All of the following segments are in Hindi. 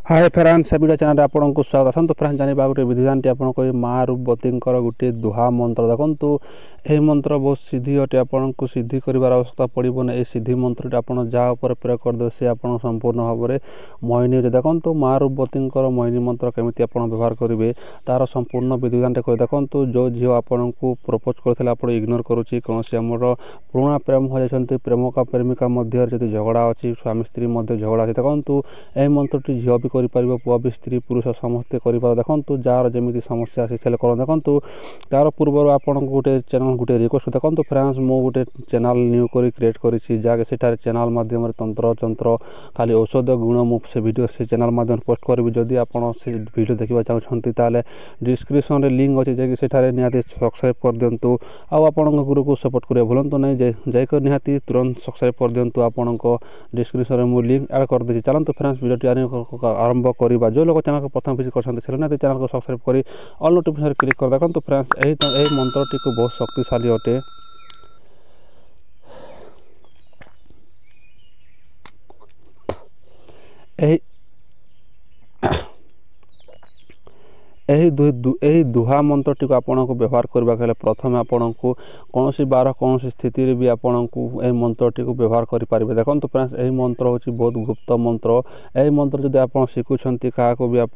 हाय फ्रेंड्स से वीडियो चैनल आपको स्वागत आसतु फ्रेंड्स जाना गोटे विधिदान आपको माँ रूपवती गोटे दुहा मंत्र देखो यह मंत्र बहुत सिद्धि अटे आपको सिद्धि करार आवश्यकता पड़ोन ये सिद्धि मंत्र आप जहाँ प्रयोग करदे से आप संपूर्ण भाव में मोहिनी देखो माँ रूपवती मोहिनी मंत्र केमी आप व्यवहार करेंगे तार संपूर्ण विधिदान देखो जो झील आपन को प्रपोज करते आप इग्नोर करुच्ची कौन आमर पुराणा प्रेम हो जाती प्रेमिका प्रेमिका मध्य जब झगड़ा अच्छी स्वामी स्त्री मध्य झगड़ा अच्छी देखो यह मंत्रटी झील भी कर पुआ भी स्त्री पुरुष समस्ते कर देखो जार जमी समस्या आसी से देखो तार पूर्व आपन गोटे चैनल गोटे रिक्वेस्ट देखो फ्रेंड्स मु गोटे चैनल न्यू कर क्रिएट करी जहाँकि सेठार चैनल माध्यम तंत्र तंत्र खाली औषध गुण मुझे वीडियो से चैनल माध्यम पोस्ट करी जदि आप वीडियो देखा चाहते ताले डिस्क्रिप्शन में लिंक अच्छे जैसे सेठारे निहाती सब्सक्राइब कर दिंतु आपण गुरु को सपोर्ट करें भूलु ना जाकर निहाती तुरंत सब्सक्राइब कर दिंतु आपण डिस्क्रिप्शन में मुझे लिंक ऐड कर देती चलते फ्रेंड्स वीडियो आरंभ करवा जो लोग चैनल को प्रथम विजिट करते चैनल को सब्सक्राइब कर ऑल नोटिफिकेशन क्लिक कर देखो फ्रेंड्स यही मंत्रटी को बहुत शक्तिशाली अटे यही दुहा मंत्रटी को आपन को व्यवहार करने प्रथम आपन को कौन बार कौन स्थिति भी आपन को यह मंत्रटी को व्यवहार करेंगे देखो तो फ्रेंड्स यही मंत्र हूँ बहुत गुप्त मंत्र यही मंत्र जब आप शिखुंट क्या भी आप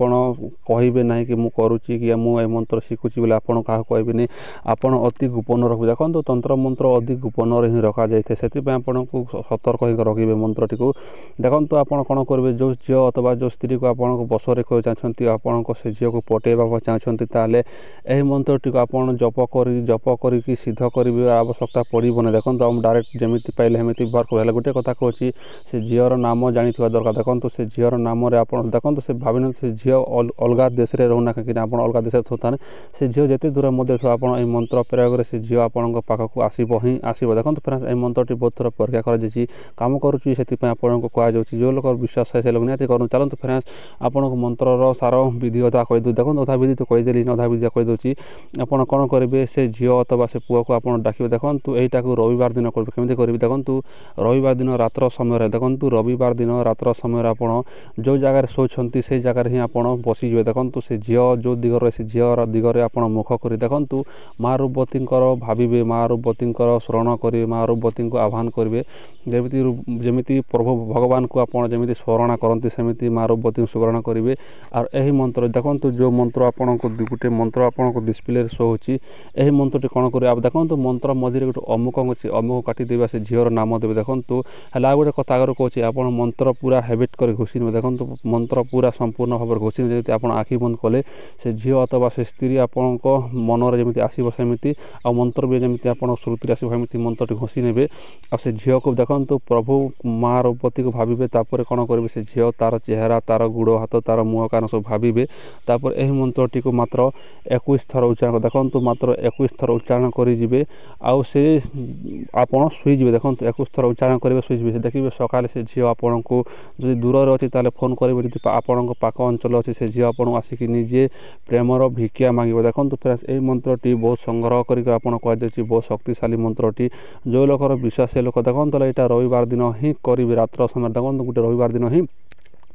कहे ना कि मुझे करुच्ची कि मुझे मंत्र शिखुची बोले आपड़ क्या कहबी आपड़ अति गोपन रखिए देखो तंत्र मंत्र अति गोपन ही रखा जाए से आपन को सतर्क रखिए मंत्रटी को देखो आप कौन करेंगे जो झील अथवा जो स्त्री को आप बस रखा चाहते आपण से झील को पटे चाहते ताले यही मंत्रटी को आप जप कर सिद्ध कर आवश्यकता पड़ोन देखो हम डायरेक्ट जमी पाइले हमें व्यवहार कर गोटे कथा कहूँ से झीर नाम जानी दरकार देखो से झीर नाम देखो से भावी से झील अलग देश में रोना कहीं आप अलग देश होता से झील जिते दूर मध्य आप मंत्र प्रयोग से झील आपण पाखक आसब ही आसो देखो फ्रेंड्स यह मंत्रटी बहुत थर परीक्षा कर कम करुच्ची से आपको कहुच्छी जो लोग विश्वास है से लोग निहती करूँ चलते फ्रेंड्स आपको मंत्र सार विधि अधा कहीदे देखो अधा विधि तो कहीदेली अधा विधि कहीदे आपड़ कौन करेंगे से झील अथवा से पुआ को आप डाक देखो यहीटा को रविवार दिन करेंगे करेंगे देखो रविवार दिन रात्र समय देखो रविवार दिन रात्र समय आप जो जगार शोचती से जगार ही आप बसीजे देखो से झील जो दिगरे से झील दिगरे आप मुख कर देखो माँ रूपवती भावे माँ रूपवती शरण करेंगे माँ रूपवती को आह्वान करेंगे जमी प्रभु भगवान को आप जमी स्मरण करती सेमती माँ रूपवती स्मरण करेंगे और यही मंत्र देखो जो मंत्र आपन को गोटे मंत्र आपन डिस्प्ले शो होची यही मंत्रटी कौन कर आप देखो मंत्र मध्य गोटे अमुक अच्छी अमुक काटिदेवा से झीर नाम देवे देखो है गोटे कथा आगे कहूँ आप मंत्र पूरा हेबिट कर घोषी ने देखो मंत्र पूरा संपूर्ण भाव में घोषी जमी आप आखि बंद कले से झील अथवा से स्त्री आपण मनरे जमी आसो सेमती आ मंत्र भी जमी आप श्रुति आसमती मंत्रटी घोषी ने से झील को देखो प्रभु माँ रूपवती को भावे तापर कौन करेंगे से झील तार चेहरा तार गुड़ हाथ तार मुह कान सब भावे तापर यही मंत्रटी को मात्र 21 थर उच्चारण देखो मात्र 21 थर उच्चारण करेंगे आउ से आप शुईजे देखो 21 थर उच्चारण करेंगे शुईजे देखिए सकाले से झील आपन को जो दूर अच्छी ताले फोन करेंगे जी आपण पाख अंचल अच्छी से झील आपन आसिक निजे प्रेमर भिक्षा मांगे देखो फ्रेंड्स यही मंत्रटी बहुत संग्रह करके कहुच्छी बहुत शक्तिशाली मंत्रटी जो लोकर विश्वास लोक देखो यहाँ रविवार दिन ही करेंगे रात्र समय देखो गोटे रविवार दिन ही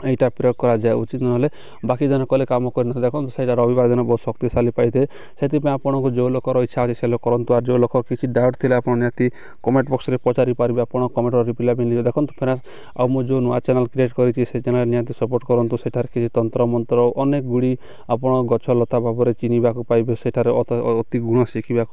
यहाँ प्रयोग करा जाए उचित ना बाकी दिन कले कम कर देखो से रविवार दिन बहुत शक्तिशाली पाई से आपन को जो लोकर इच्छा अच्छे से लोग करूँ और जो लोग किसी डाउट थी आप निहती कमेंट बॉक्स में पचारि पारे आप कमेंट रिप्लाई मिल देखो फ्रेंड्स आ मु जो नुआ चैनल क्रिएट करी से चैनल निहती सपोर्ट करूँ सेठार किसी तंत्र मंत्र अनेक गुड़ी आप गछ लता भाव में चिन्हवा पाइबे सेठार अति गुण शिखा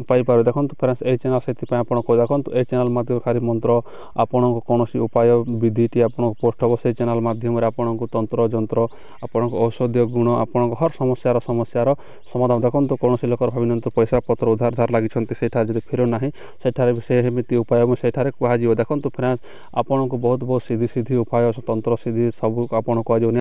पाइपर देखो फ्रेंड्स ये चैनल से देखो ये चैनल माध्यम खाली मंत्र आपण कौन उपाय विधि आप पोस्ट हम से चैनल माध्यम आपण को तंत्र जंत्र आपण औषधीय गुण आपण हर समस्यार समाधान देखो कौन लोक भावी तो पैसा पत्र उधार धार लगी से फेर ना सेठारे सेमती उपाय सेठारे कह देखो फ्रेंड्स आपण को बहुत बहुत सीधी सीधी उपाय तंत्र सीधी सब आप कह